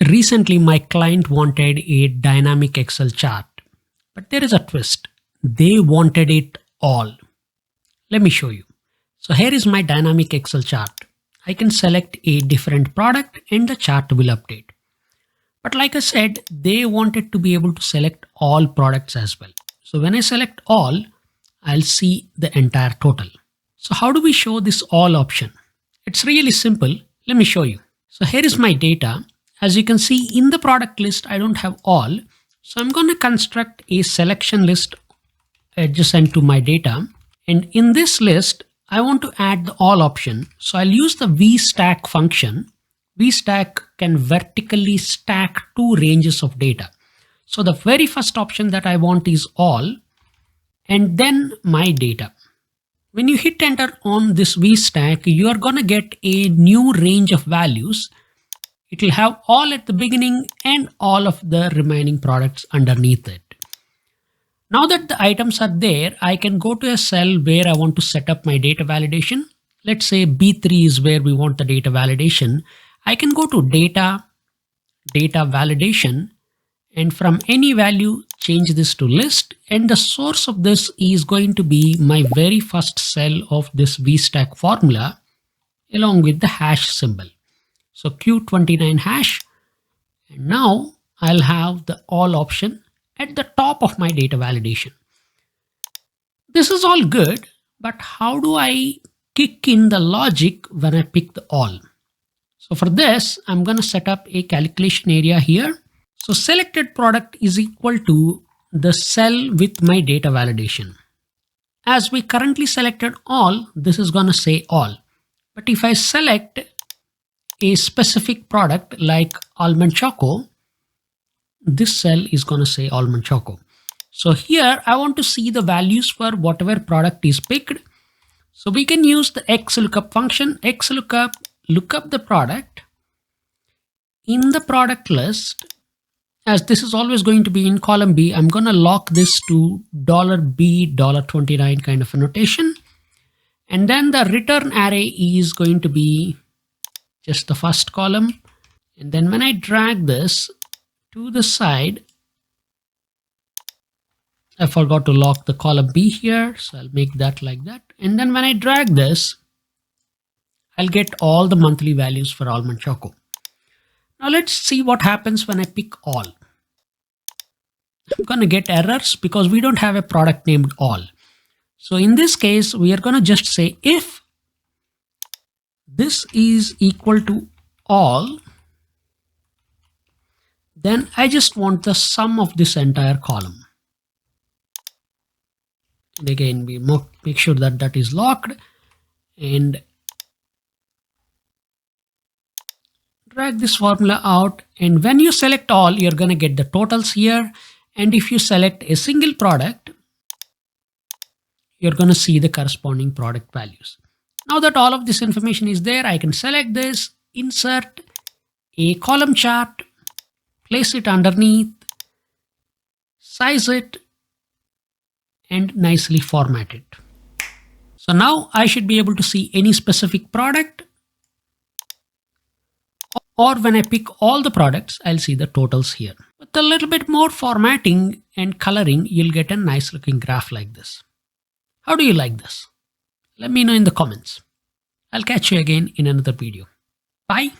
Recently, my client wanted a dynamic Excel chart, but there is a twist. They wanted it all. Let me show you. So here is my dynamic Excel chart. I can select a different product and the chart will update. But like I said, they wanted to be able to select all products as well. So when I select all, I'll see the entire total. So how do we show this all option? It's really simple. Let me show you. So here is my data. As you can see in the product list, I don't have all. So I'm going to construct a selection list adjacent to my data. And in this list, I want to add the all option. So I'll use the vstack function. Vstack can vertically stack two ranges of data. So the very first option that I want is all, and then my data. When you hit enter on this vstack, you are going to get a new range of values. It will have all at the beginning and all of the remaining products underneath it. Now that the items are there, I can go to a cell where I want to set up my data validation. Let's say B3 is where we want the data validation. I can go to data validation, and from any value, change this to list. And the source of this is going to be my very first cell of this vstack formula along with the hash symbol. So Q29 hash. And now I'll have the all option at the top of my data validation. This is all good, but how do I kick in the logic when I pick the all? So for this, I'm going to set up a calculation area here. So selected product is equal to the cell with my data validation. As we currently selected all, this is going to say all. But if I select a specific product like almond choco, this cell is going to say almond choco. So here I want to see the values for whatever product is picked. So we can use the XLOOKUP function. XLOOKUP, look up the product. In the product list, as this is always going to be in column B, I'm going to lock this to $B, $29 kind of a notation. And then the return array is going to be just the first column. And then when I drag this to the side, I forgot to lock the column B here. So I'll make that like that. And then when I drag this, I'll get all the monthly values for almond choco. Now let's see what happens when I pick all. I'm going to get errors because we don't have a product named all. So in this case, we are going to just say if this is equal to all, then I just want the sum of this entire column. And again, we make sure that that is locked and drag this formula out. And when you select all, you're going to get the totals here. And if you select a single product, you're going to see the corresponding product values. Now that all of this information is there, I can select this, insert a column chart, place it underneath, size it, and nicely format it. So now I should be able to see any specific product, or when I pick all the products, I'll see the totals here. With a little bit more formatting and coloring, you'll get a nice looking graph like this. How do you like this? Let me know in the comments. I'll catch you again in another video. Bye.